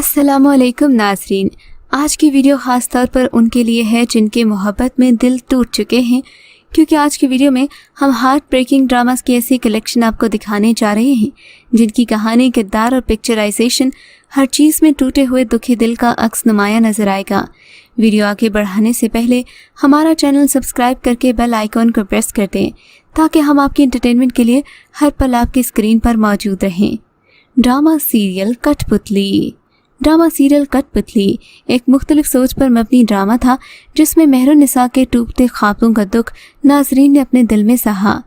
अस्सलामुअलैकुम नाज़रीन। आज की वीडियो ख़ास तौर पर उनके लिए है जिनके मोहब्बत में दिल टूट चुके हैं, क्योंकि आज की वीडियो में हम हार्ट ब्रेकिंग ड्रामास की ऐसी कलेक्शन आपको दिखाने जा रहे हैं जिनकी कहानी, किरदार और पिक्चराइजेशन हर चीज़ में टूटे हुए दुखी दिल का अक्स नुमाया नजर आएगा। वीडियो आगे बढ़ाने से पहले हमारा चैनल सब्सक्राइब करके बेल आइकॉन को प्रेस कर दें ताकि हम आपकी एंटरटेनमेंट के लिए हर पल आपकी स्क्रीन पर मौजूद रहें। ड्रामा सीरियल कठपुतली। ड्रामा सीरियल कठपुतली एक मुख्तलिफ सोच पर मबनी ड्रामा था जिसमें मेहरुन्निसा के टूटते ख्वाबों का दुख नाजरीन ने अपने दिल में सहा।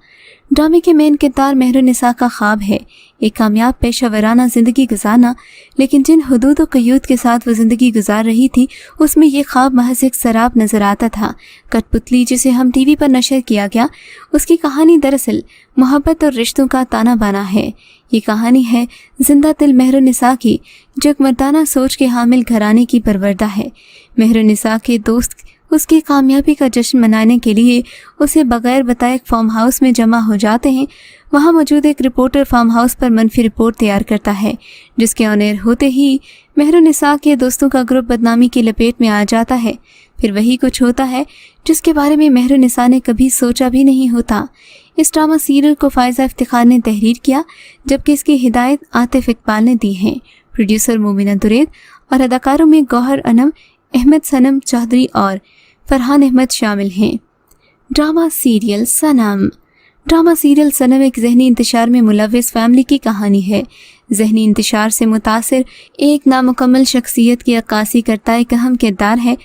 ड्रामे के मेन किरदार मेहरुन्निसा का ख्वाब है एक कामयाब पेशा वराना ज़िंदगी गुजारना, लेकिन जिन हुदूद और क़यूद के साथ वो ज़िंदगी गुजार रही थी उसमें ये ख्वाब महज एक सराब नज़र आता था। कठपुतली जिसे हम टीवी पर नशर किया गया, उसकी कहानी दरअसल मोहब्बत और रिश्तों का ताना बाना है। ये कहानी है जिंदा दिल मेहरुन्निसा की, जो एक मर्दाना सोच के हामिल घराने की परवरदा है। मेहरुन्निसा के दोस्त उसकी कामयाबी का जश्न मनाने के लिए उसे बगैर बताए एक फार्म हाउस में जमा हो जाते हैं। वहां मौजूद एक रिपोर्टर फार्म हाउस पर मनफी रिपोर्ट तैयार करता है, जिसके ऑन एयर होते ही मेहरुन्निसा के दोस्तों का ग्रुप बदनामी की लपेट में आ जाता है। फिर वही कुछ होता है जिसके बारे में मेहरुन्निसा ने कभी सोचा भी नहीं होता। इस ड्रामा सीरियल को फायजा इफ्तिखार ने तहरीर किया, जबकि इसकी हिदायत आतिफ इकबाल ने दी है। प्रोड्यूसर मोमिना दुरैद और अदाकारों में गौहर अनम, अहमद सनम चौधरी और फरहान अहमद शामिल हैं। ड्रामा सीरियल सनम। ड्रामा सीरियल सनम एक ज़हनी इंतशार में मुलव्वस फैमिली की कहानी है। ज़हनी इंतशार से मुतासिर एक नामुकम्मल शख्सियत की अक्कासी करता एक अहम किरदार है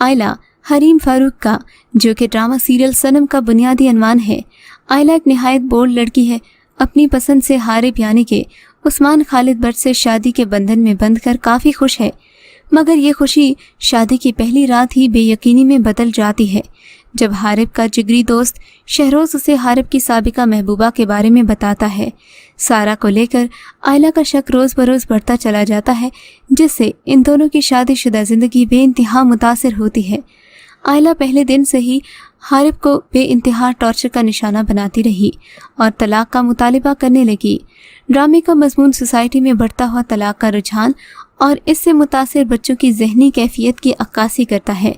आयला हरीम फारूक का, जो कि ड्रामा सीरियल सनम का बुनियादी अनवान है। आयला एक निहायत बोल्ड लड़की है। अपनी पसंद से हारिब यानी कि उस्मान खालिद बट से शादी के बंधन में बंध कर काफ़ी खुश है, मगर ये खुशी शादी की पहली रात ही बेयकीनी में बदल जाती है जब हारिब का जिगरी दोस्त शहरोज उसे हारिब की साबिका महबूबा के बारे में बताता है। सारा को लेकर आयला का शक रोज़ बरोज़ बढ़ता चला जाता है, जिससे इन दोनों की शादीशुदा ज़िंदगी बेइंतहा मुतासिर होती है। आयला पहले दिन से ही हारिब को बेइंतहा टॉर्चर का निशाना बनाती रही और तलाक का मुतालिबा करने लगी। ड्रामे का मजमून सोसाइटी में बढ़ता हुआ तलाक का रुझान और इससे मुतासिर बच्चों की जहनी कैफियत की अक्कासी करता है।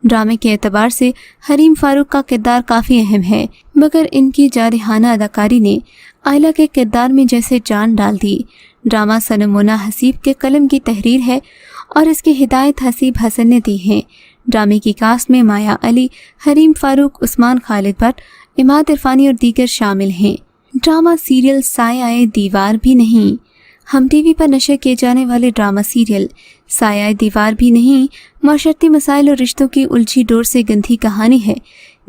ड्रामे के एतबार से हरीम फारूक का किरदार काफ़ी अहम है, मगर इनकी जारिहाना अदाकारी ने आयला के किरदार में जैसे जान डाल दी। ड्रामा सनम मोना हसीब के कलम की तहरीर है और इसकी हिदायत हसीब हसन ने दी है। ड्रामे की कास्ट में माया अली, हरीम फारूक, उस्मान खालिद भट्ट, इमाद इरफानी और दीगर शामिल हैं। ड्रामा सीरियल साया दीवार भी नहीं। हम टीवी पर नशर किए जाने वाले ड्रामा सीरियल साया दीवार भी नहीं माशरती मसाइल और रिश्तों की उलझी डोर से गंधी कहानी है,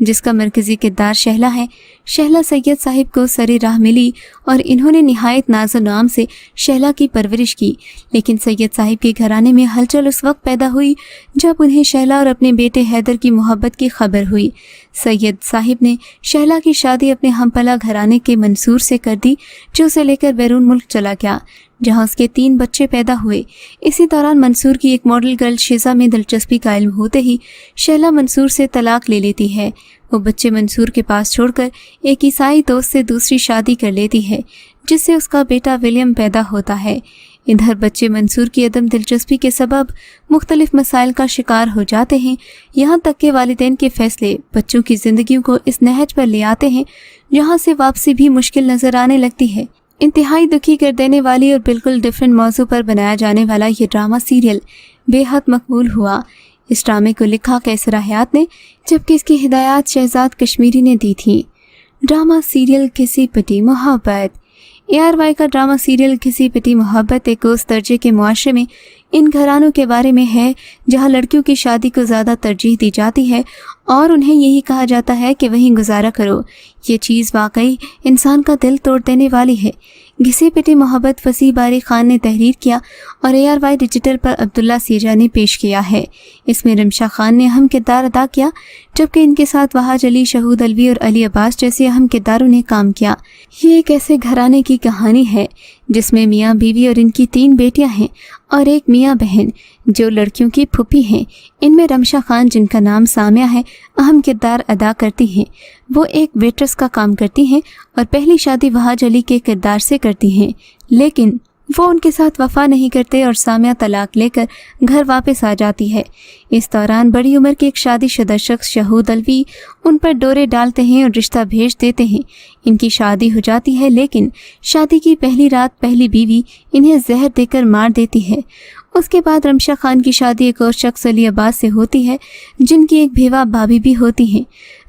जिसका मरकजी किरदार शहला है। शहला सैयद साहिब को सरे राह मिली और इन्होंने निहायत नाज़ो नाम से शहला की परवरिश की, लेकिन सैयद साहिब के घराने में हलचल उस वक्त पैदा हुई जब उन्हें शहला और अपने बेटे हैदर की मोहब्बत की खबर हुई। सैयद साहिब ने शहला की शादी अपने हमपला घराने के मंसूर से कर दी, जो उसे लेकर बैरून मुल्क चला गया, जहां उसके 3 बच्चे पैदा हुए। इसी दौरान मंसूर की एक मॉडल गर्ल शेजा में दिलचस्पी का इल्म होते ही शहला मंसूर से तलाक ले लेती है। वो बच्चे मंसूर के पास छोड़कर एक ईसाई दोस्त से दूसरी शादी कर लेती है, जिससे उसका बेटा विलियम पैदा होता है। इधर बच्चे मंसूर की अदम दिलचस्पी के सबब मुख्तलिफ मसाइल का शिकार हो जाते हैं, यहाँ तक कि वालिदैन के फैसले बच्चों की ज़िंदगियों को इस नहज पर ले आते हैं जहाँ से वापसी भी मुश्किल नज़र आने लगती है। इंतहाई दुखी कर देने वाली और बिल्कुल डिफरेंट मौजू पर बनाया जाने वाला ये ड्रामा सीरियल बेहद मकबूल हुआ। इस ड्रामे को लिखा कैसरा हयात ने, जबकि इसकी हिदायत शहजाद कश्मीरी ने दी थी। ड्रामा सीरियल किसी पिटी मोहब्बत। ARY का ड्रामा सीरियल किसी पिटी मोहब्बत एक उस दर्जे के मुआशरे में इन घरानों के बारे में है जहां लड़कियों की शादी को ज़्यादा तरजीह दी जाती है और उन्हें यही कहा जाता है कि वहीं गुजारा करो। ये चीज़ वाकई इंसान का दिल तोड़ देने वाली है। घिसी पिटी मोहब्बत फसीह बारी खान ने तहरीर किया और ARY डिजिटल पर अब्दुल्ला सीजा ने पेश किया है। इसमें रिमशा खान ने अहम किरदार अदा किया, जबकि इनके साथ वहाज अली, शहूद अलवी और अली अब्बास जैसे अहम किरदारों ने काम किया। ये एक ऐसे घराने की कहानी है जिसमें मियाँ बीवी और इनकी 3 बेटियां हैं और एक मियाँ बहन जो लड़कियों की फूफी हैं। इनमें रमशा खान, जिनका नाम सामिया है, अहम किरदार अदा करती हैं। वो एक वेट्रेस का काम करती हैं और पहली शादी वहाज अली के किरदार से करती हैं, लेकिन वो उनके साथ वफा नहीं करते और सामिया तलाक लेकर घर वापस आ जाती है। इस दौरान बड़ी उम्र के एक शादीशुदा शख्स शहूद अलवी उन पर डोरे डालते हैं और रिश्ता भेज देते हैं। इनकी शादी हो जाती है, लेकिन शादी की पहली रात पहली बीवी इन्हें जहर देकर मार देती है। उसके बाद रमशा खान की शादी एक और शख्स अली अब्बास से होती है, जिनकी एक बेवा भाभी भी होती हैं।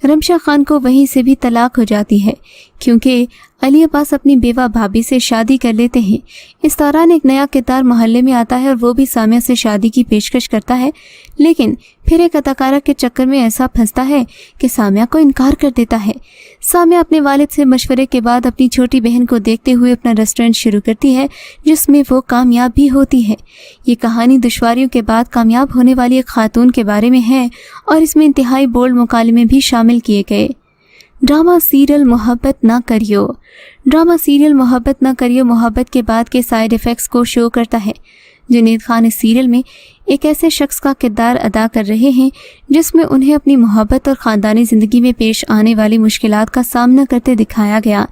रमशा खान को वहीं से भी तलाक हो जाती है, क्योंकि अली अब्बास अपनी बेवा भाभी से शादी कर लेते हैं। इस दौरान एक नया किरदार मोहल्ले में आता है और वो भी सामिया से शादी की पेशकश करता है, लेकिन फिर एक अदाकारा के चक्कर में ऐसा फंसता है कि सामिया को इनकार कर देता है। सामिया अपने वालिद से मशवरे के बाद अपनी छोटी बहन को देखते हुए अपना रेस्टोरेंट शुरू करती है, जिसमें वो कामयाब भी होती है। ये कहानी दुश्वारियों के बाद कामयाब होने वाली एक खातून के बारे में है और इसमें इंतहाई बोल्ड मुकालमे भी शामिल किए गए। ड्रामा सीरियल मोहब्बत ना करियो। ड्रामा सीरियल मोहब्बत ना करियो मोहब्बत के बाद के साइड इफ़ेक्ट्स को शो करता है। जुनैद खान इस सीरियल में एक ऐसे शख्स का किरदार अदा कर रहे हैं जिसमें उन्हें अपनी मोहब्बत और ख़ानदानी ज़िंदगी में पेश आने वाली मुश्किलात का सामना करते दिखाया गया।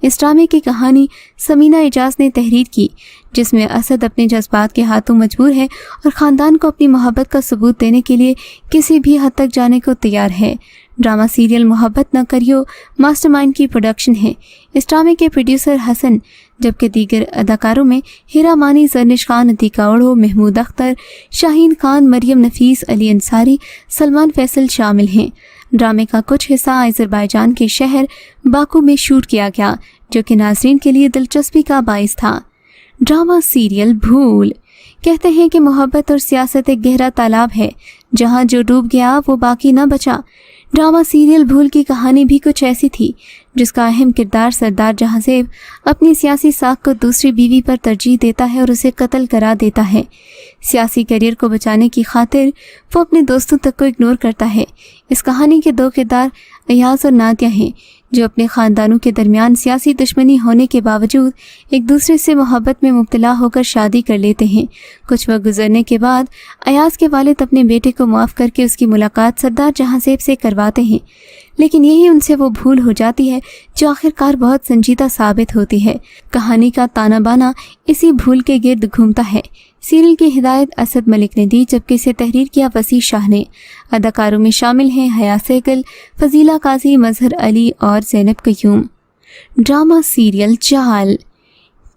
इस ड्रामे की कहानी समीना एजाज ने तहरीर की, जिसमें असद अपने जज्बात के हाथों मजबूर है और ख़ानदान को अपनी मोहब्बत का सबूत देने के लिए किसी भी हद तक जाने को तैयार है। ड्रामा सीरियल मोहब्बत न करियो मास्टरमाइंड की प्रोडक्शन है। इस ड्रामे के प्रोड्यूसर हसन, जबकि दीगर अदाकारों में हीरा मानी, जरनिश खान, अतीका उड़ो, महमूद अख्तर, शाहीन खान, मरियम नफीस, अली अंसारी, सलमान फैसल शामिल हैं। ड्रामे का कुछ हिस्सा अज़रबैजान के शहर बाकू में शूट किया गया, जो कि नाज़रीन के लिए दिलचस्पी का बाइस था। ड्रामा सीरियल भूल। कहते हैं कि मोहब्बत और सियासत एक गहरा तालाब है, जहाँ जो डूब गया वो बाकी न बचा। ड्रामा सीरियल भूल की कहानी भी कुछ ऐसी थी, जिसका अहम किरदार सरदार जहांजेब अपनी सियासी साख को दूसरी बीवी पर तरजीह देता है और उसे कत्ल करा देता है। सियासी करियर को बचाने की खातिर वो अपने दोस्तों तक को इग्नोर करता है। इस कहानी के दो किरदार अयाज और नादिया हैं, जो अपने ख़ानदानों के दरमियान सियासी दुश्मनी होने के बावजूद एक दूसरे से मोहब्बत में मुब्तला होकर शादी कर लेते हैं। कुछ वक्त गुजरने के बाद अयाज के वालिद अपने बेटे को माफ़ करके उसकी मुलाकात सरदार जहांजेब से करवाते हैं, लेकिन यही उनसे वो भूल हो जाती है जो आखिरकार बहुत संजीदा साबित होती है। कहानी का ताना बाना इसी भूल के गिर्द घूमता है। सीरियल की हिदायत असद मलिक ने दी, जबकि इसे तहरीर किया वसी शाह ने। अदाकारों में शामिल हैं हया सहगल, फजीला काजी, मजहर अली और ज़ैनब कयूम। ड्रामा सीरियल जाल।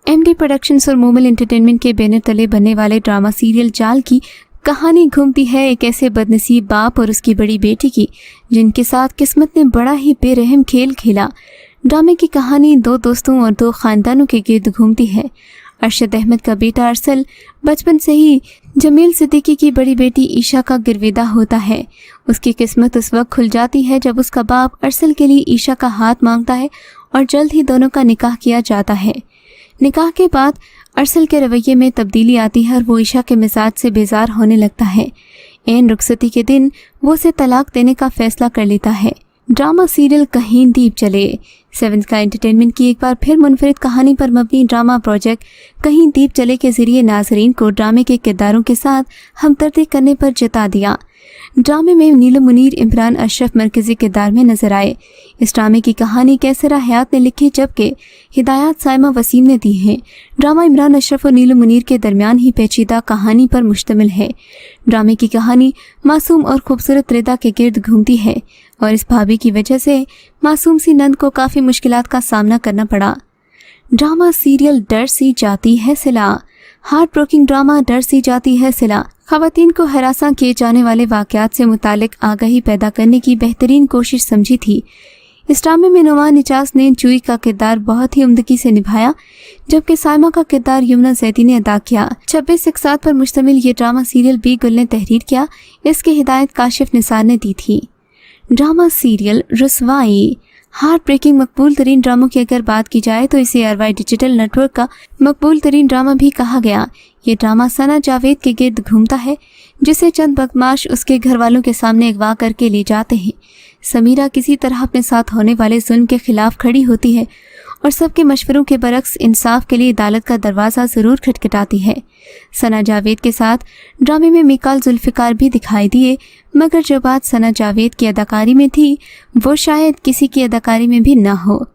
एमडी प्रोडक्शंस और मोमल एंटरटेनमेंट के बैनर तले बनने वाले ड्रामा सीरियल जाल की कहानी घूमती है एक ऐसे बदनसीब बाप और उसकी बड़ी बेटी की, जिनके साथ किस्मत ने बड़ा ही बेरहम खेल खेला। ड्रामे की कहानी दो दोस्तों और दो ख़ानदानों के गिर्द घूमती है। अरशद अहमद का बेटा अरसल बचपन से ही जमील सिद्दीकी की बड़ी बेटी ईशा का गिरविदा होता है। उसकी किस्मत उस वक्त खुल जाती है जब उसका बाप अरसल के लिए ईशा का हाथ मांगता है और जल्द ही दोनों का निकाह किया जाता है। निकाह के बाद अरसल के रवैये में तब्दीली आती है और वो ईशा के मिजाज से बेजार होने लगता है। ऐन रुखसती के दिन वो उसे तलाक देने का फैसला कर लेता है। ड्रामा सीरियल कहीं दीप चले। सेवन स्काई एंटरटेनमेंट की एक बार फिर मुनफरिद कहानी पर मबनी ड्रामा प्रोजेक्ट कहीं दीप चले के जरिए नाजरीन को ड्रामे के किरदारों के साथ हमदर्दी करने पर जता दिया। ड्रामे में नीलम मुनीर, इमरान अशरफ मरकजी किरदार में नजर आए। इस ड्रामे की कहानी कैसरा हयात ने लिखी, जबकि हिदायत साइमा वसीम ने दी हैं। ड्रामा इमरान अशरफ और नीलम मुनीर के दरमियान ही पेचीदा कहानी पर मुश्तमिल है। ड्रामे की कहानी मासूम और खूबसूरत रिदा के गिर्द घूमती है और इस भाभी की वजह से मासूम सी नंद को काफ़ी मुश्किलात का सामना करना पड़ा। ड्रामा सीरियल डर सी जाती है सिला। हार्ट ब्रोकिंग ड्रामा डर सी जाती है सिला ख़वातीन को हरासा किए जाने वाले वाक़यात से मुतालिक आगाही पैदा करने की बेहतरीन कोशिश समझी थी। इस ड्रामे में नुमान इजाज ने चुई का किरदार बहुत ही उम्दगी से निभाया, जबकि साइमा का किरदार यमुना जैदी ने अदा किया। 26 इक़सात पर मुश्तमिल ये ड्रामा सीरियल बी गुल ने तहरीर किया। इसकी हिदायत काशिफ निसार ने दी थी। Drama serial Ruswai. Heart breaking मकबूल तरीन ड्रामों की अगर बात की जाए तो इसे ARY डिजिटल नेटवर्क का मकबूल तरीन ड्रामा भी कहा गया। ये ड्रामा सना जावेद के गिर्द घूमता है, जिसे चंद बदमाश उसके घर वालों के सामने अगवा करके ले जाते हैं। समीरा किसी तरह अपने साथ होने वाले जुल्म के खिलाफ खड़ी होती है और सबके मशवरों के बरक्स इंसाफ के लिए अदालत का दरवाज़ा ज़रूर खटखटाती है। सना जावेद के साथ ड्रामे में मिकाल जुल्फ़िकार भी दिखाई दिए, मगर जो बात सना जावेद की अदाकारी में थी वो शायद किसी की अदाकारी में भी ना हो।